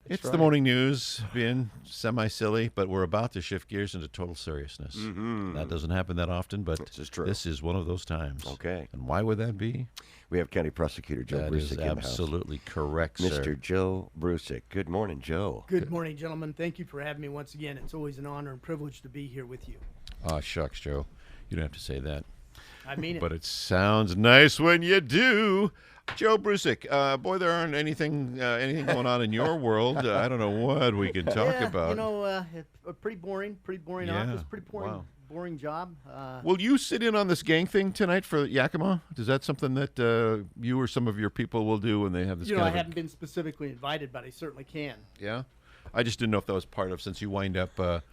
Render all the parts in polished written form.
It's the morning news, being semi-silly, but we're about to shift gears into total seriousness. That doesn't happen that often, but This is true. this is one of those times. Okay. And why would that be? We have County Prosecutor Joe That Brusic is in the house. absolutely correct, sir. Mr. Joe Brusic. Good morning, Joe. Good morning, gentlemen. Thank you for having me once again. It's always an honor and privilege to be here with you. Oh, shucks, Joe. You don't have to say that. I mean it. But it sounds nice when you do. Joe Brusic, boy, there aren't anything going on in your world. I don't know what we can talk about. You know, pretty boring Yeah, office, pretty boring job. Will you sit in on this gang thing tonight for Yakima? Is that something that you or some of your people will do when they have this You know, kind I of haven't been specifically invited, but I certainly can. Yeah? I just didn't know if that was part of, since you wind up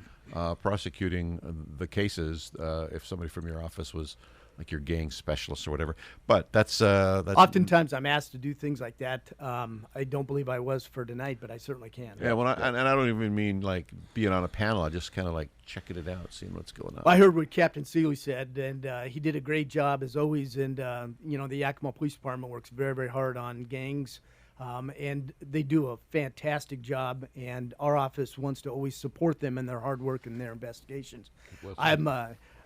prosecuting the cases, if somebody from your office was like your gang specialist or whatever. But that's Oftentimes I'm asked to do things like that. I don't believe I was for tonight, but I certainly can. Yeah, and I don't even mean like being on a panel. I just kind of like checking it out, seeing what's going on. I heard what Captain Seeley said, and he did a great job as always. And you know, the Yakima Police Department works very, very hard on gangs, and they do a fantastic job. And our office wants to always support them in their hard work and their investigations.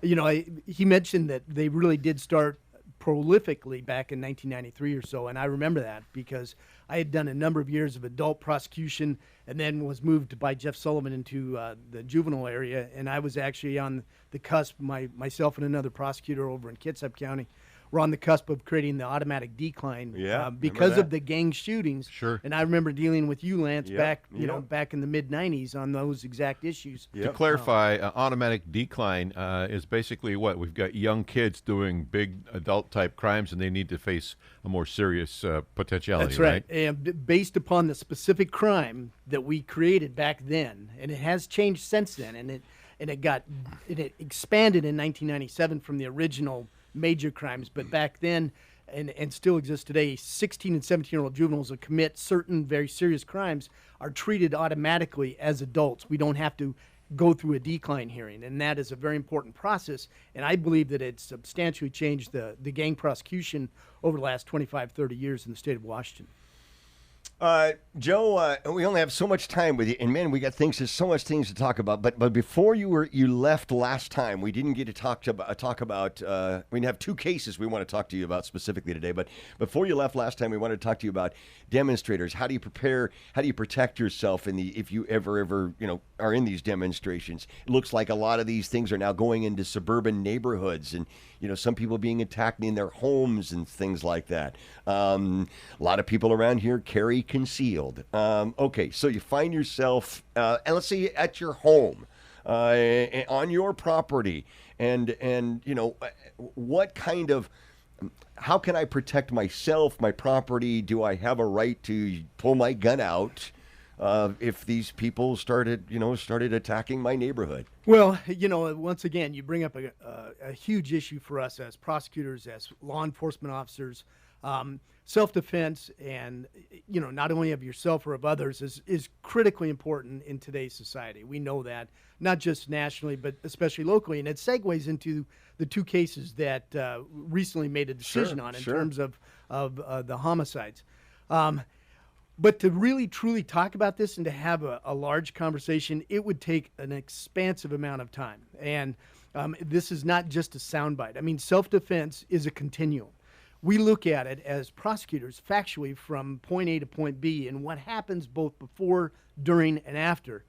You know, he mentioned that they really did start prolifically back in 1993 or so, and I remember that because I had done a number of years of adult prosecution and then was moved by Jeff Sullivan into the juvenile area, and I was actually on the cusp, myself and another prosecutor over in Kitsap County, were on the cusp of creating the automatic decline because of the gang shootings. Sure. And I remember dealing with you, Lance, back Yep. back in the mid-'90s on those exact issues. To clarify, automatic decline is basically what? We've got young kids doing big adult-type crimes, and they need to face a more serious potentiality, That's right. And based upon the specific crime that we created back then, and it has changed since then, and it expanded in 1997 from the original major crimes, but back then, and still exists today, 16 and 17-year-old juveniles that commit certain very serious crimes are treated automatically as adults. We don't have to go through a decline hearing, and that is a very important process, and I believe that it's substantially changed the gang prosecution over the last 25, 30 years in the state of Washington. Joe, we only have so much time with you, and man, we got there's so much things to talk about. But before you left last time, we didn't get to talk about. We have two cases we want to talk to you about specifically today. But before you left last time, we wanted to talk to you about demonstrators. How do you prepare? How do you protect yourself if you ever are in these demonstrations? It looks like a lot of these things are now going into suburban neighborhoods, and some people being attacked in their homes and things like that. A lot of people around here carry concealed. Okay, so you find yourself, and let's say at your home, on your property, and what kind of, how can I protect myself, my property? Do I have a right to pull my gun out if these people started attacking my neighborhood? Well, once again, you bring up a huge issue for us as prosecutors, as law enforcement officers. Self-defense and, not only of yourself or of others is critically important in today's society. We know that, not just nationally, but especially locally. And it segues into the two cases that recently made a decision on in terms of the homicides. But to really, truly talk about this and to have a large conversation, it would take an expansive amount of time. And this is not just a soundbite. I mean, self-defense is a continuum. We look at it as prosecutors factually from point A to point B and what happens both before, during, and after.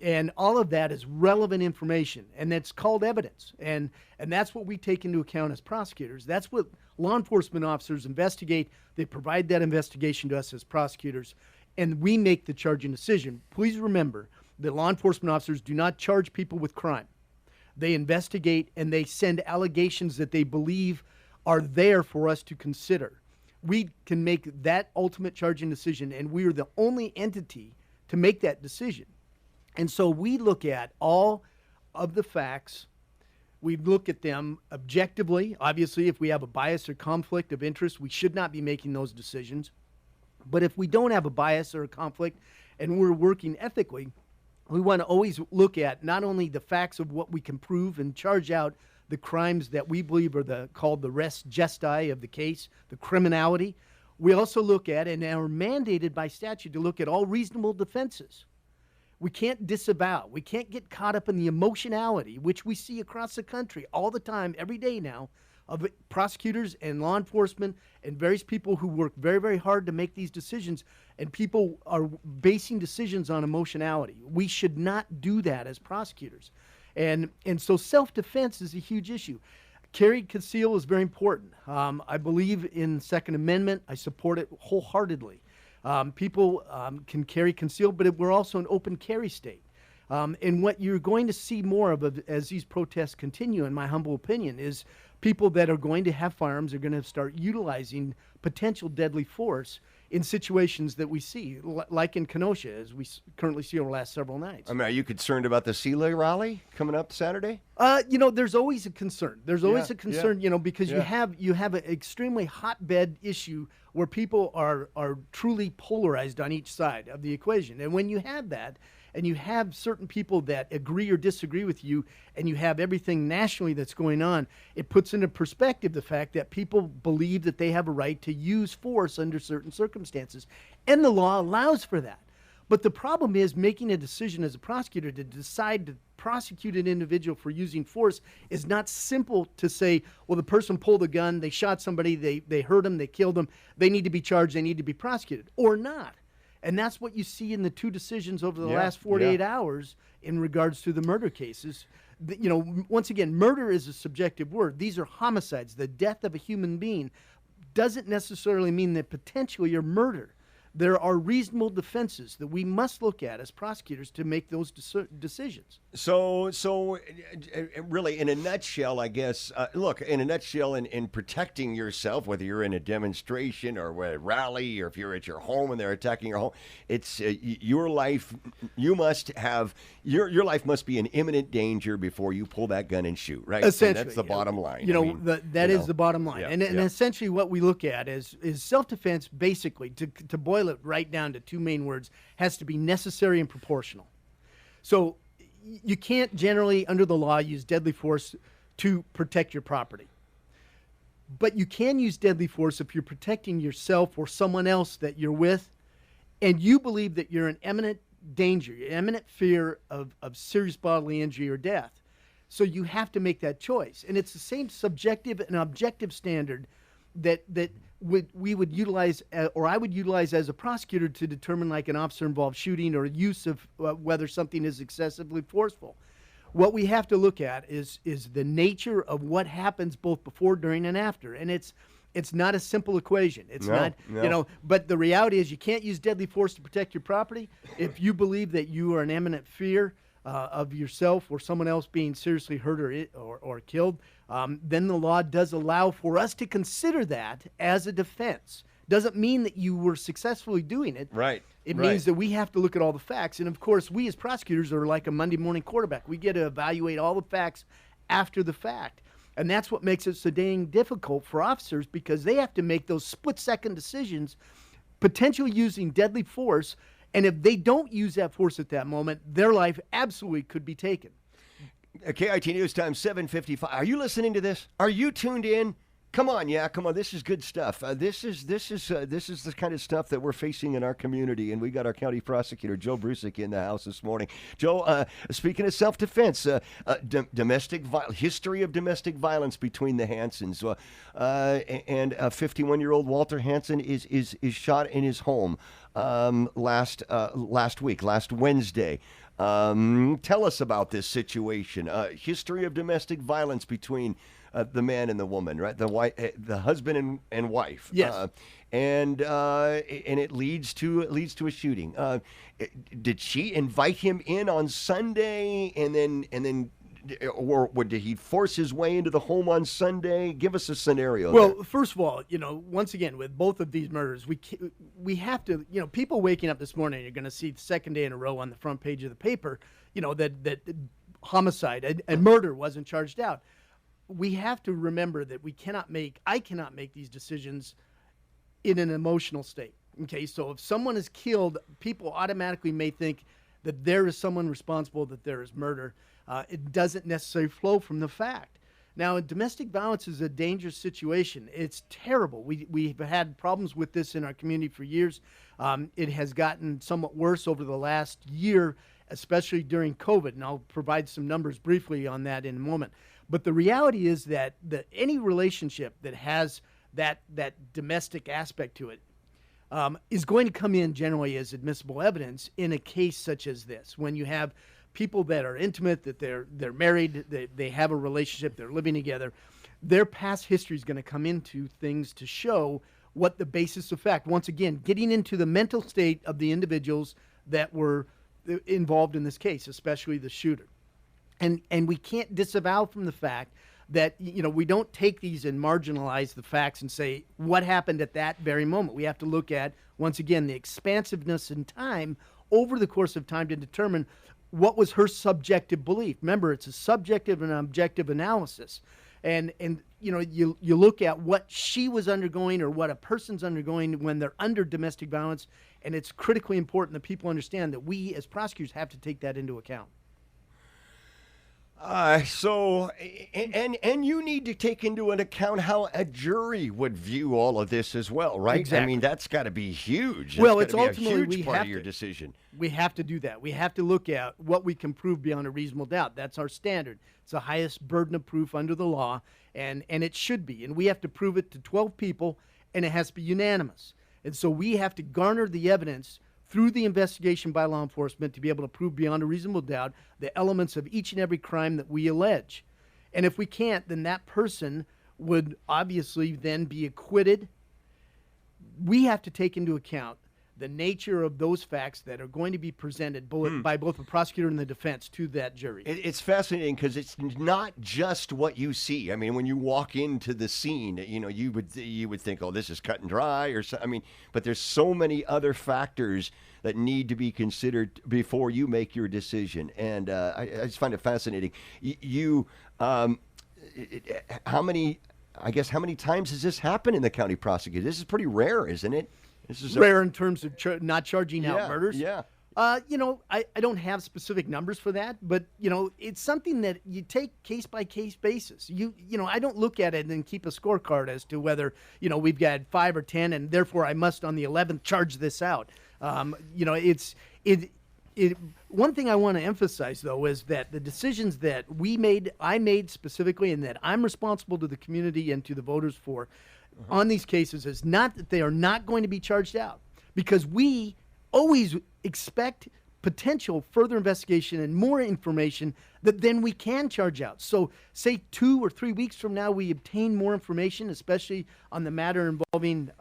And all of that is relevant information, and that's called evidence. And that's what we take into account as prosecutors. That's what law enforcement officers investigate. They provide that investigation to us as prosecutors, and we make the charging decision. Please remember that law enforcement officers do not charge people with crime. They investigate, and they send allegations that they believe are there for us to consider. We can make that ultimate charging decision, and we are the only entity to make that decision. And so we look at all of the facts. We look at them objectively. Obviously, if we have a bias or conflict of interest, we should not be making those decisions. But if we don't have a bias or a conflict and we're working ethically, we want to always look at not only the facts of what we can prove and charge out the crimes that we believe are called the res gestae of the case, the criminality. We also look at and are mandated by statute to look at all reasonable defenses. We can't disavow. We can't get caught up in the emotionality, which we see across the country all the time, every day now, of prosecutors and law enforcement and various people who work very, very hard to make these decisions, and people are basing decisions on emotionality. We should not do that as prosecutors. And so self-defense is a huge issue. Carry, conceal is very important. I believe in Second Amendment. I support it wholeheartedly. People can carry, conceal, but we're also an open carry state. And what you're going to see more of as these protests continue, in my humble opinion, is people that are going to have firearms are going to start utilizing potential deadly force in situations that we see, like in Kenosha, as we currently see over the last several nights. I mean, are you concerned about the Sealy rally coming up Saturday? There's always a concern. There's always a concern, because you have an extremely hotbed issue where people are truly polarized on each side of the equation. And when you have that, and you have certain people that agree or disagree with you, and you have everything nationally that's going on, it puts into perspective the fact that people believe that they have a right to use force under certain circumstances. And the law allows for that. But the problem is making a decision as a prosecutor to decide to prosecute an individual for using force is not simple to say, well, the person pulled a gun, they shot somebody, they hurt him, they killed him, they need to be charged, they need to be prosecuted, or not. And that's what you see in the two decisions over the last 48 hours in regards to the murder cases. Once again, murder is a subjective word. These are homicides. The death of a human being doesn't necessarily mean that potentially are murder. There are reasonable defenses that we must look at as prosecutors to make those decisions. So really, in a nutshell, I guess, in protecting yourself, whether you're in a demonstration or a rally, or if you're at your home and they're attacking your home, it's your life. You must have your life must be in imminent danger before you pull that gun and shoot. Right? Essentially, and that's the bottom line. That is the bottom line. And essentially, what we look at is self-defense. Basically, to boil it right down to two main words, has to be necessary and proportional. So you can't generally, under the law, use deadly force to protect your property. But you can use deadly force if you're protecting yourself or someone else that you're with, and you believe that you're in imminent danger, imminent fear of serious bodily injury or death. So you have to make that choice. And it's the same subjective and objective standard that we would utilize, or I would utilize as a prosecutor to determine like an officer-involved shooting or use of whether something is excessively forceful. What we have to look at is the nature of what happens both before, during, and after. And it's not a simple equation. It's not. But the reality is you can't use deadly force to protect your property. If you believe that you are in imminent fear of yourself or someone else being seriously hurt or killed, then the law does allow for us to consider that as a defense. Doesn't mean that you were successfully doing it. Right. It means that we have to look at all the facts. And of course, we as prosecutors are like a Monday morning quarterback. We get to evaluate all the facts after the fact. And that's what makes it so dang difficult for officers, because they have to make those split-second decisions, potentially using deadly force. And if they don't use that force at that moment, their life absolutely could be taken. KIT News Time 7:55. Are you listening to this? Are you tuned in? Come on, come on. This is good stuff. This is the kind of stuff that we're facing in our community, and we got our county prosecutor Joe Brusic in the house this morning. Joe, speaking of self-defense, history of domestic violence between the Hansons, and 51-year-old Walter Hanson is shot in his home last Wednesday. Tell us about this situation. History of domestic violence between the man and the woman, right? The husband and wife. Yes. And it leads to a shooting. Did she invite him in on Sunday, and then or did he force his way into the home on Sunday? Give us a scenario. Well, first of all, once again, with both of these murders, we have to, people waking up this morning, you're going to see the second day in a row on the front page of the paper, that homicide and murder wasn't charged out. We have to remember that I cannot make these decisions in an emotional state. Okay, so if someone is killed, people automatically may think that there is someone responsible, that there is murder. It doesn't necessarily flow from the fact. Now, domestic violence is a dangerous situation. It's terrible. We've had problems with this in our community for years. It has gotten somewhat worse over the last year, especially during COVID, and I'll provide some numbers briefly on that in a moment. But the reality is that any relationship that has that domestic aspect to it is going to come in generally as admissible evidence in a case such as this, when you have people that are intimate, that they're married, they have a relationship, they're living together. Their past history is going to come into things to show what the basis of fact. Once again, getting into the mental state of the individuals that were involved in this case, especially the shooter. And we can't disavow from the fact that, we don't take these and marginalize the facts and say what happened at that very moment. We have to look at, once again, the expansiveness in time over the course of time to determine what was her subjective belief. Remember, it's a subjective and objective analysis. And you look at what she was undergoing or what a person's undergoing when they're under domestic violence, and it's critically important that people understand that we as prosecutors have to take that into account. And you need to take into an account how a jury would view all of this as well, right? Exactly. I mean, that's got to be huge. Well, That's it's gotta be a ultimately huge part of your decision. We have to do that. We have to look at what we can prove beyond a reasonable doubt. That's our standard. It's the highest burden of proof under the law, and it should be. And we have to prove it to 12 people, and it has to be unanimous. And so we have to garner the evidence through the investigation by law enforcement to be able to prove beyond a reasonable doubt the elements of each and every crime that we allege. And if we can't, then that person would obviously then be acquitted. We have to take into account the nature of those facts that are going to be presented by both the prosecutor and the defense to that jury. It's fascinating because it's not just what you see. I mean, when you walk into the scene, you would think, oh, this is cut and dry, or so. I mean, but there's so many other factors that need to be considered before you make your decision. And I just find it fascinating. How many times has this happened in the county prosecutor? This is pretty rare, isn't it? This is rare in terms of not charging out murders. Yeah. I don't have specific numbers for that, but it's something that you take case by case basis. I don't look at it and keep a scorecard as to whether we've got 5 or 10, and therefore I must on the 11th charge this out. One thing I want to emphasize though is that the decisions that I made specifically, and that I'm responsible to the community and to the voters for. On these cases is not that they are not going to be charged out, because we always expect potential further investigation and more information that then we can charge out. So say 2 or 3 weeks from now we obtain more information, especially on the matter involving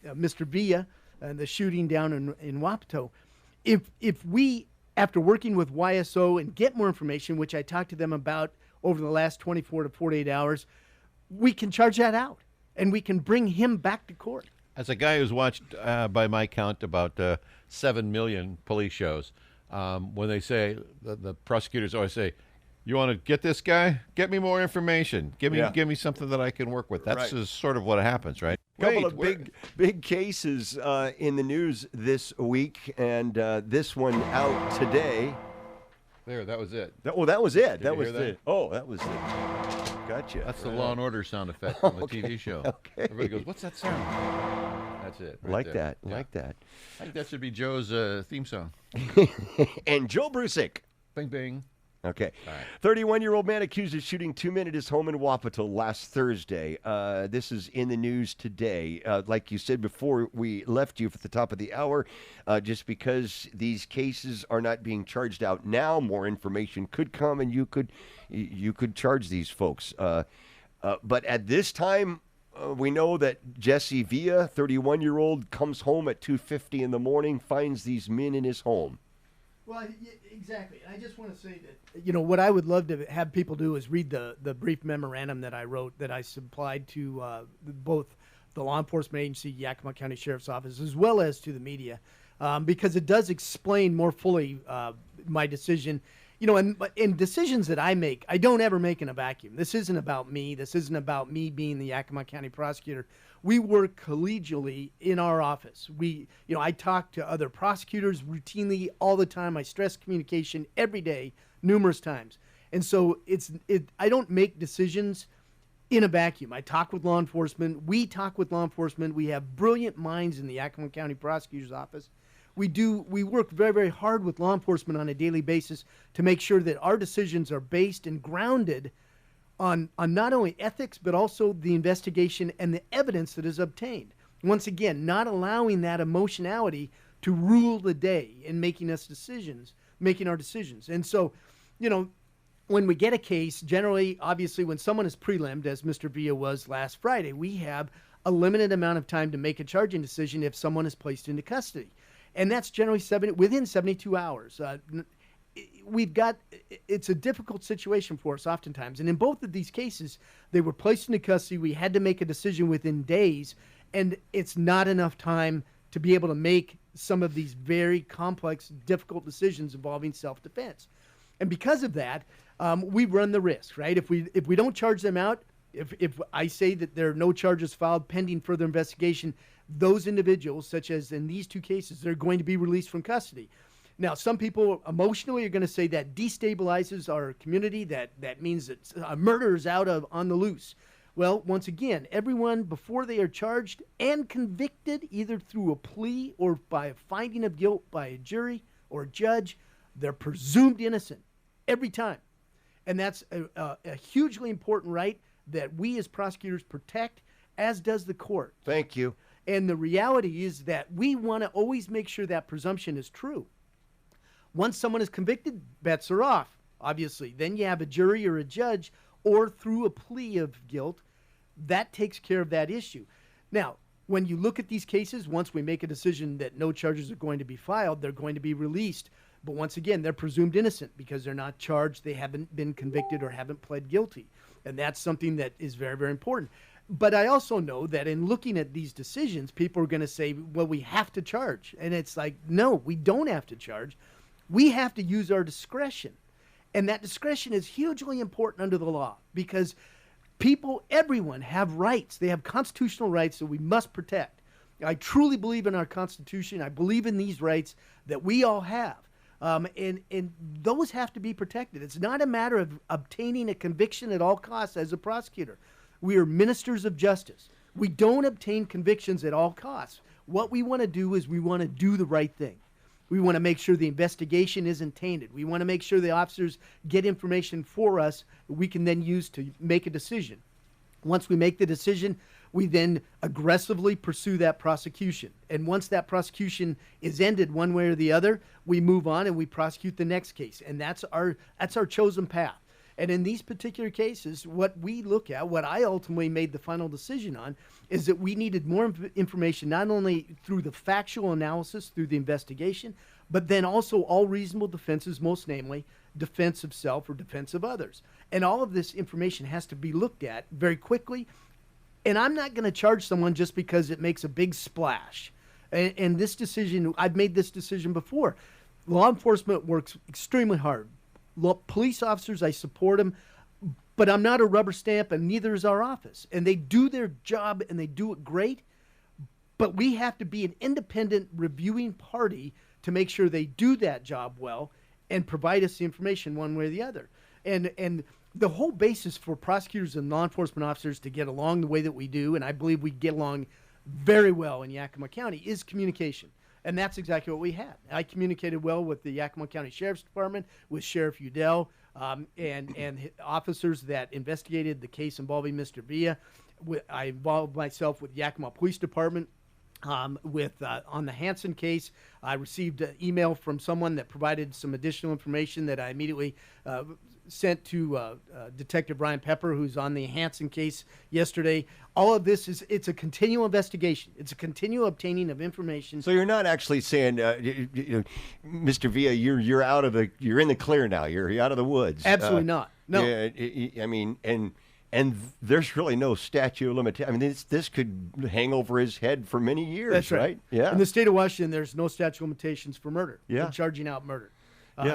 Mr. Villa and the shooting down in Wapato. If we, after working with YSO and get more information, which I talked to them about over the last 24 to 48 hours, we can charge that out. And we can bring him back to court. As a guy who's watched, by my count, about 7 million police shows, when they say, the prosecutors always say, you want to get this guy? Get me more information. Give me something that I can work with. That's just sort of what happens, right? Couple of big cases in the news this week, and this one out today. There, that was it. That was it. That was it. Oh, that was it. Gotcha. That's the Law and Order sound effect from the TV show. Okay. Everybody goes, what's that sound? That's it. Right like there. that. Like that. I think that should be Joe's theme song. And Joe Brusic. Bing, bing. Okay. All right. 31-year-old man accused of shooting 2 men at his home in Wapato last Thursday. This is in the news today. Like you said before we left you at the top of the hour, just because these cases are not being charged out now, more information could come and you could charge these folks. But at this time, we know that Jesse Villa, 31-year-old, comes home at 2:50 in the morning, finds these men in his home. Well, exactly. I just want to say that, what I would love to have people do is read the brief memorandum that I wrote, that I supplied to both the law enforcement agency, Yakima County Sheriff's Office, as well as to the media, because it does explain more fully my decision. And decisions that I make, I don't ever make in a vacuum. This isn't about me. This isn't about me being the Yakima County prosecutor. We work collegially in our office. I talk to other prosecutors routinely all the time. I stress communication every day, numerous times. And so I don't make decisions in a vacuum. I talk with law enforcement. We talk with law enforcement. We have brilliant minds in the Yakima County Prosecutor's Office. We work very, very hard with law enforcement on a daily basis to make sure that our decisions are based and grounded on not only ethics, but also the investigation and the evidence that is obtained. Once again, not allowing that emotionality to rule the day in making our decisions. And so, when we get a case, generally, obviously, when someone is prelimed, as Mr. Villa was last Friday, we have a limited amount of time to make a charging decision if someone is placed into custody. And that's generally within 72 hours. It's a difficult situation for us oftentimes. And in both of these cases, they were placed into custody. We had to make a decision within days, and it's not enough time to be able to make some of these very complex, difficult decisions involving self-defense. And because of that, we run the risk, right? If we don't charge them out, if I say that there are no charges filed pending further investigation, those individuals, such as in these two cases, they're going to be released from custody. Now, some people emotionally are going to say that destabilizes our community. That means that a murder is on the loose. Well, once again, everyone, before they are charged and convicted, either through a plea or by a finding of guilt by a jury or a judge, they're presumed innocent every time. And that's a hugely important right that we as prosecutors protect, as does the court. Thank you. And the reality is that we want to always make sure that presumption is true. Once someone is convicted, bets are off, obviously. Then you have a jury or a judge, or through a plea of guilt, that takes care of that issue. Now, when you look at these cases, once we make a decision that no charges are going to be filed, they're going to be released. But once again, they're presumed innocent because they're not charged, they haven't been convicted, or haven't pled guilty. And that's something that is very, very important. But I also know that in looking at these decisions, people are going to say, well, we have to charge. And it's like, no, we don't have to charge. We have to use our discretion. And that discretion is hugely important under the law because everyone have rights. They have constitutional rights that we must protect. I truly believe in our Constitution. I believe in these rights that we all have. And those have to be protected. It's not a matter of obtaining a conviction at all costs as a prosecutor. We are ministers of justice. We don't obtain convictions at all costs. What we want to do is we want to do the right thing. We want to make sure the investigation isn't tainted. We want to make sure the officers get information for us that we can then use to make a decision. Once we make the decision, we then aggressively pursue that prosecution. And once that prosecution is ended one way or the other, we move on and we prosecute the next case. And that's our chosen path. And in these particular cases, what we look at, what I ultimately made the final decision on, is that we needed more information, not only through the factual analysis, through the investigation, but then also all reasonable defenses, most namely defense of self or defense of others. And all of this information has to be looked at very quickly. And I'm not going to charge someone just because it makes a big splash. And this decision, I've made this decision before. Law enforcement works extremely hard. Police officers, I support them, but I'm not a rubber stamp, and neither is our office. And they do their job, and they do it great, but we have to be an independent reviewing party to make sure they do that job well and provide us the information one way or the other. And the whole basis for prosecutors and law enforcement officers to get along the way that we do, and I believe we get along very well in Yakima County, is communication. And that's exactly what we had. I communicated well with the Yakima County Sheriff's Department, with Sheriff Udell, and officers that investigated the case involving Mr. Villa. I involved myself with Yakima Police Department. On the Hansen case, I received an email from someone that provided some additional information that I immediately sent to Detective Ryan Pepper, who's on the Hansen case yesterday. All of this it's a continual investigation. It's a continual obtaining of information. So you're not actually saying, Mr. Villa, you're you're in the clear now. You're out of the woods. Absolutely not. No. I mean, and there's really no statute of limitations. I mean, this could hang over his head for many years. That's right. Yeah. In the state of Washington, there's no statute of limitations for murder. Yeah. For charging out murder.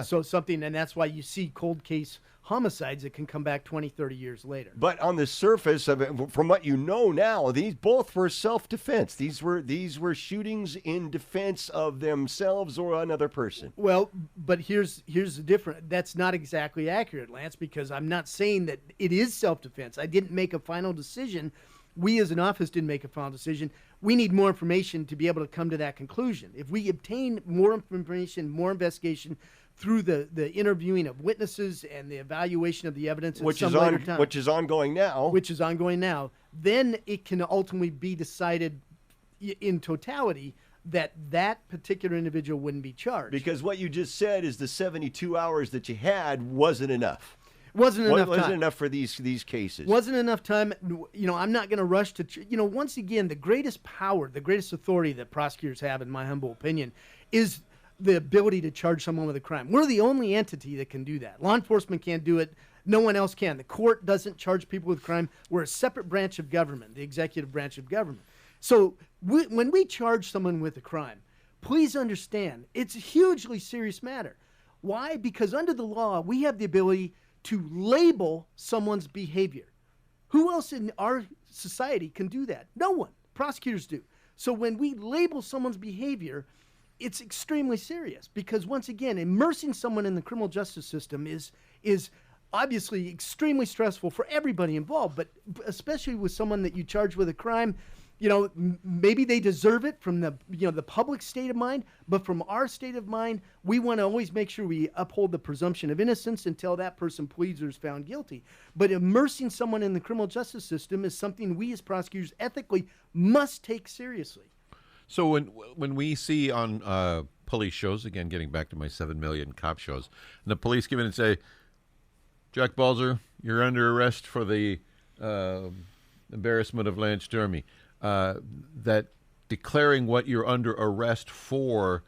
So something, and that's why you see cold case homicides that can come back 20, 30 years later. But on the surface of it, from what you know now, these both were self-defense. These were shootings in defense of themselves or another person. Well, but here's the difference. That's not exactly accurate, Lance, because I'm not saying that it is self-defense. I didn't make a final decision. We as an office didn't make a final decision. We need more information to be able to come to that conclusion. If we obtain more information, more investigation through the interviewing of witnesses and the evaluation of the evidence, which is ongoing now, then it can ultimately be decided in totality that particular individual wouldn't be charged. Because what you just said is the 72 hours that you had wasn't enough. Wasn't enough for these cases. Wasn't enough time. I'm not going to rush to. Once again, the greatest power, the greatest authority that prosecutors have, in my humble opinion, is the ability to charge someone with a crime. We're the only entity that can do that. Law enforcement can't do it. No one else can. The court doesn't charge people with crime. We're a separate branch of government, the executive branch of government. So when we charge someone with a crime, please understand it's a hugely serious matter. Why? Because under the law, we have the ability to label someone's behavior. Who else in our society can do that? No one. Prosecutors do. So when we label someone's behavior, it's extremely serious because, once again, immersing someone in the criminal justice system is obviously extremely stressful for everybody involved, but especially with someone that you charge with a crime. Maybe they deserve it from the public state of mind, but from our state of mind, we want to always make sure we uphold the presumption of innocence until that person pleads or is found guilty. But immersing someone in the criminal justice system is something we as prosecutors ethically must take seriously. So when we see on police shows, again, getting back to my 7 million cop shows, and the police come in and say, Jack Balzer, you're under arrest for the embarrassment of Lance Jeremy. That declaring what you're under arrest for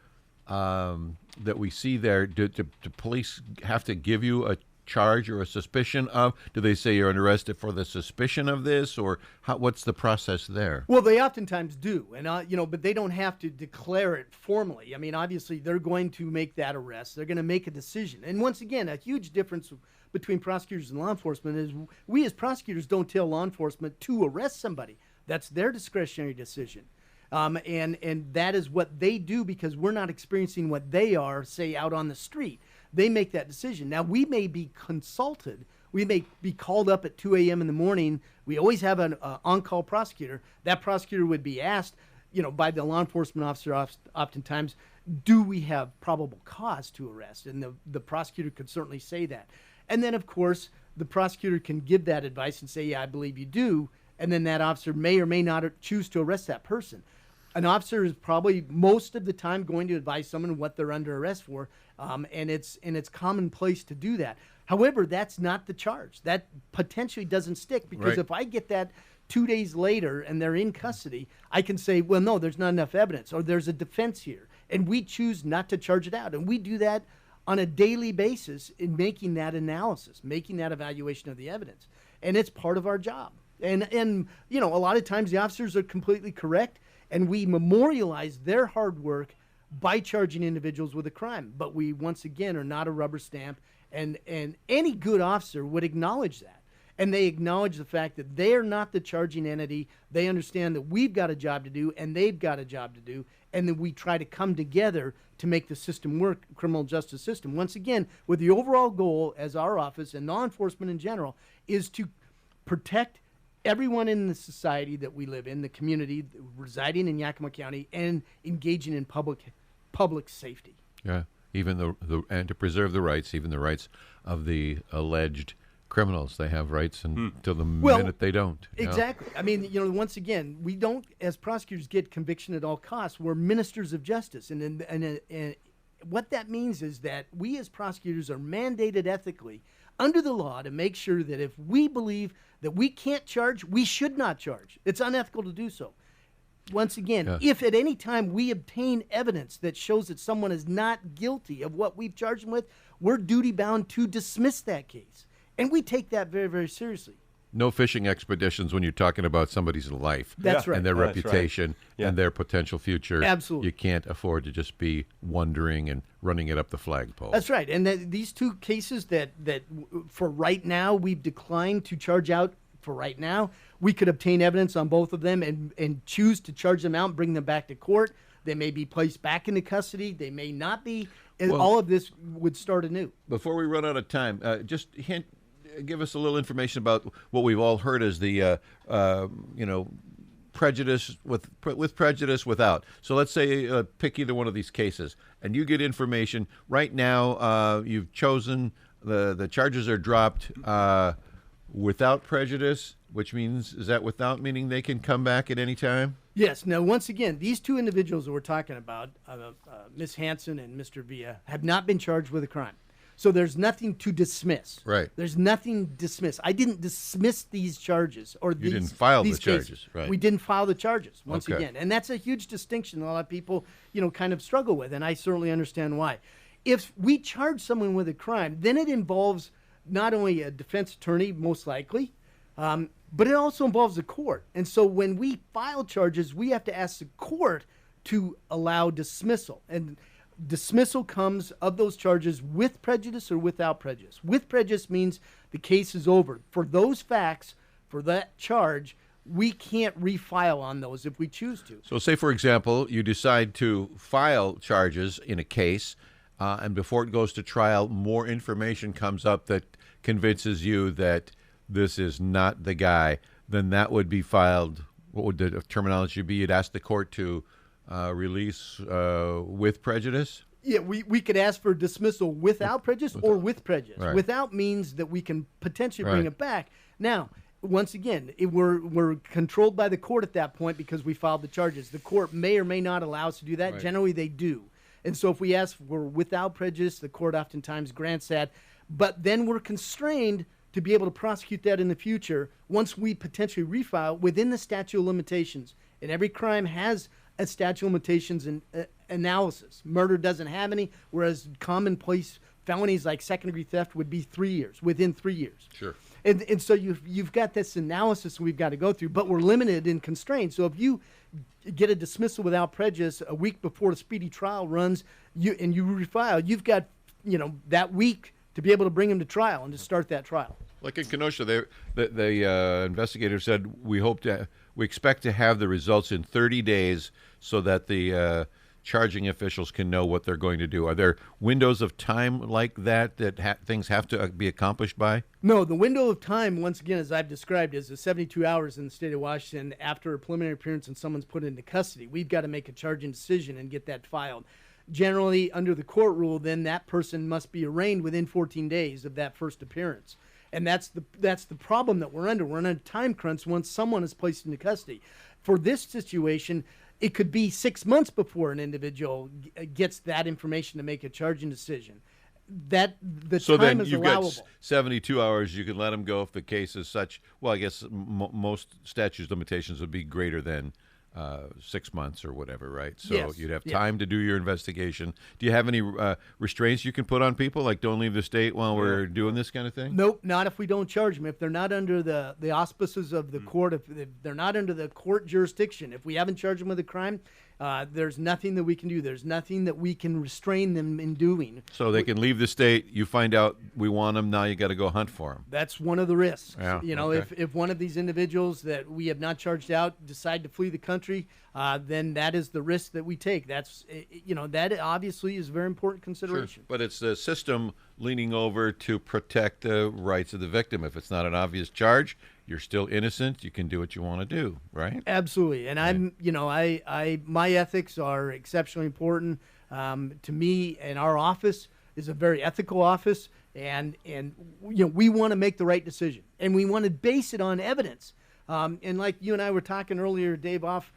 that we see there, do police have to give you a charge or a suspicion of? Do they say you're under arrest for the suspicion of this, or what's the process there? Well, they oftentimes do, and but they don't have to declare it formally. I mean, obviously, they're going to make that arrest. They're going to make a decision. And once again, a huge difference between prosecutors and law enforcement is we as prosecutors don't tell law enforcement to arrest somebody. That's their discretionary decision. And that is what they do because we're not experiencing what they are, say, out on the street. They make that decision. Now, we may be consulted. We may be called up at 2 a.m. in the morning. We always have an on-call prosecutor. That prosecutor would be asked, by the law enforcement officer oftentimes, do we have probable cause to arrest? And the prosecutor could certainly say that. And then, of course, the prosecutor can give that advice and say, yeah, I believe you do. And then that officer may or may not choose to arrest that person. An officer is probably most of the time going to advise someone what they're under arrest for, and it's commonplace to do that. However, that's not the charge. That potentially doesn't stick because Right. If I get that 2 days later and they're in custody, I can say, well, no, there's not enough evidence, or there's a defense here, and we choose not to charge it out. And we do that on a daily basis in making that analysis, making that evaluation of the evidence, and it's part of our job. And a lot of times the officers are completely correct, and we memorialize their hard work by charging individuals with a crime. But we, once again, are not a rubber stamp, and any good officer would acknowledge that. And they acknowledge the fact that they are not the charging entity. They understand that we've got a job to do, and they've got a job to do, and that we try to come together to make the system work, criminal justice system. Once again, with the overall goal as our office and law enforcement in general is to protect everyone in the society that we live in, the community residing in Yakima County, and engaging in public safety. Yeah, even and to preserve the rights, even the rights of the alleged criminals. They have rights until the minute they don't. Exactly. I mean, once again, we don't, as prosecutors, get conviction at all costs. We're ministers of justice, and what that means is that we as prosecutors are mandated ethically under the law to make sure that if we believe that we can't charge, we should not charge. It's unethical to do so. Once again, if at any time we obtain evidence that shows that someone is not guilty of what we've charged them with, we're duty bound to dismiss that case. And we take that very, very seriously. no fishing expeditions when you're talking about somebody's life. That's right. And their That's right. reputation Yeah. and their potential future. Absolutely. You can't afford to just be wondering and running it up the flagpole. That's right. And these two cases that for right now we've declined to charge out for right now. We could obtain evidence on both of them and choose to charge them out and bring them back to court. They may be placed back into custody. They may not be. And all of this would start anew. Before we run out of time, just give us a little information about what we've all heard as the, prejudice with prejudice without. So let's say pick either one of these cases, and you get information right now. You've chosen the charges are dropped without prejudice, which means is that without meaning they can come back at any time? Yes. Now, once again, these two individuals that we're talking about, Ms. Hansen and Mr. Villa, have not been charged with a crime. So there's nothing to dismiss. Right. There's nothing to dismiss. I didn't dismiss these charges. Or You didn't file the these cases. charges, right. We didn't file the charges, once Okay. again. And that's a huge distinction a lot of people, kind of struggle with, and I certainly understand why. If we charge someone with a crime, then it involves not only a defense attorney, most likely, but it also involves the court. And so when we file charges, we have to ask the court to allow dismissal. And dismissal comes of those charges with prejudice or without prejudice. With prejudice means the case is over. For those facts, for that charge, we can't refile on those if we choose to. So say, for example, you decide to file charges in a case, and before it goes to trial, more information comes up that convinces you that this is not the guy, then that would be filed. What would the terminology be? You'd ask the court to release with prejudice? Yeah, we could ask for dismissal without prejudice or with prejudice. Right. Without means that we can potentially bring Right. it back. Now, once again, we're controlled by the court at that point because we filed the charges. The court may or may not allow us to do that. Right. Generally, they do. And so if we ask for without prejudice, the court oftentimes grants that. But then we're constrained to be able to prosecute that in the future once we potentially refile within the statute of limitations. And every crime has a statute of limitations and analysis. Murder doesn't have any, whereas commonplace felonies like second-degree theft would be 3 years, within 3 years. Sure. And so you've got this analysis we've got to go through, but we're limited and constrained. So if you get a dismissal without prejudice a week before the speedy trial runs, you refile, you've got that week to be able to bring him to trial and to start that trial. Like in Kenosha, the investigator said we expect to have the results in 30 days so that the charging officials can know what they're going to do. Are there windows of time like that things have to be accomplished by? No, the window of time, once again, as I've described, is the 72 hours in the state of Washington after a preliminary appearance and someone's put into custody. We've got to make a charging decision and get that filed. Generally, under the court rule, then that person must be arraigned within 14 days of that first appearance. And that's the problem that we're under. We're in a time crunch once someone is placed into custody. For this situation, it could be 6 months before an individual gets that information to make a charging decision. The So time then is you've allowable. got 72 hours. You can let them go if the case is such. Well, I guess most statute limitations would be greater than 6 months or whatever, right? So Yes. you'd have Yeah. time to do your investigation. Do you have any restraints you can put on people, like don't leave the state while we're doing this kind of thing? Nope, not if we don't charge them. If they're not under the auspices of the court, if they're not under the court jurisdiction, if we haven't charged them with a crime, there's nothing that we can do. There's nothing that we can restrain them in doing. So they can leave the state. You find out we want them. Now you got to go hunt for them. That's one of the risks. Yeah, If one of these individuals that we have not charged out decide to flee the country, then that is the risk that we take. That's that obviously is a very important consideration. But it's the system leaning over to protect the rights of the victim. If it's not an obvious charge, you're still innocent. You can do what you want to do, right? Absolutely, and my ethics are exceptionally important to me, and our office is a very ethical office, and we want to make the right decision, and we want to base it on evidence. And like you and I were talking earlier, Dave, off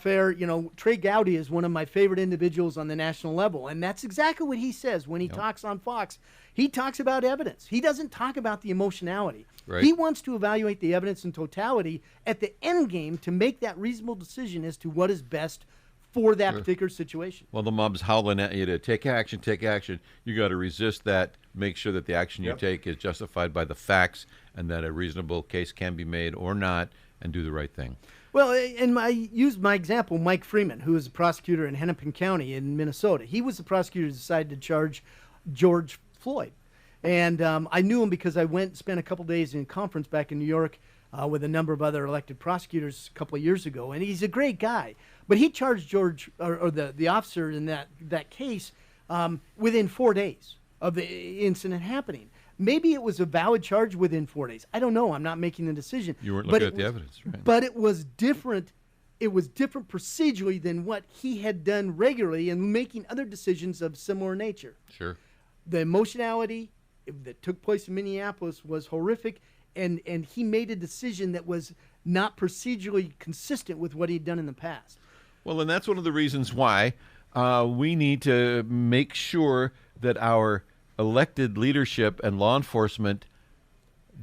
air, Trey Gowdy is one of my favorite individuals on the national level, and that's exactly what he says when he talks on Fox. He talks about evidence. He doesn't talk about the emotionality. Right. He wants to evaluate the evidence in totality at the end game to make that reasonable decision as to what is best for that particular situation. Well, the mob's howling at you to take action, take action. You got to resist that. Make sure that the action you take is justified by the facts and that a reasonable case can be made or not, and do the right thing. Well, and I used my example, Mike Freeman, who was a prosecutor in Hennepin County in Minnesota. He was the prosecutor who decided to charge George Floyd. And I knew him because I went and spent a couple days in a conference back in New York with a number of other elected prosecutors a couple of years ago. And he's a great guy. But he charged George, or the officer in that case, within 4 days of the incident happening. Maybe it was a valid charge within 4 days. I don't know. I'm not making the decision. You weren't looking at the evidence, right? But it was different. It was different procedurally than what he had done regularly in making other decisions of similar nature. Sure. The emotionality that took place in Minneapolis was horrific, and he made a decision that was not procedurally consistent with what he'd done in the past. Well, and that's one of the reasons why we need to make sure that our elected leadership and law enforcement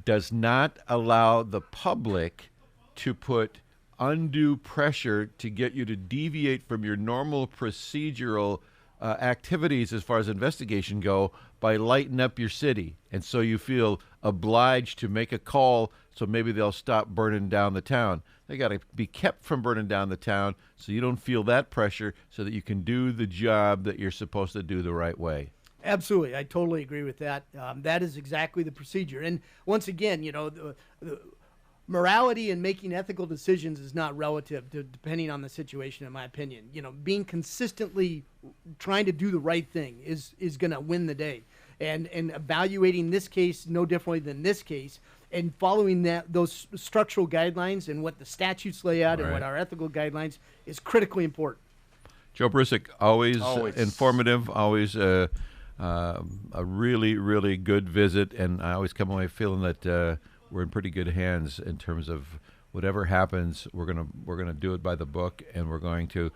does not allow the public to put undue pressure to get you to deviate from your normal procedural activities as far as investigation go by lighting up your city. And so you feel obliged to make a call so maybe they'll stop burning down the town. They got to be kept from burning down the town so you don't feel that pressure so that you can do the job that you're supposed to do the right way. Absolutely. I totally agree with that. That is exactly the procedure. And once again, the morality and making ethical decisions is not relative to depending on the situation, in my opinion. Being consistently trying to do the right thing is going to win the day. And evaluating this case no differently than this case and following those structural guidelines and what the statutes lay out and what our ethical guidelines is critically important. Joe Brusic, always informative, always a really, really good visit, and I always come away feeling that we're in pretty good hands in terms of whatever happens. We're gonna do it by the book, and we're going to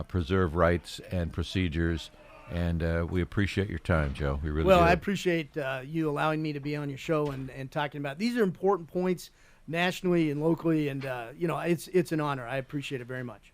preserve rights and procedures. And we appreciate your time, Joe. We really do. I appreciate you allowing me to be on your show and talking about these are important points nationally and locally, and it's an honor. I appreciate it very much.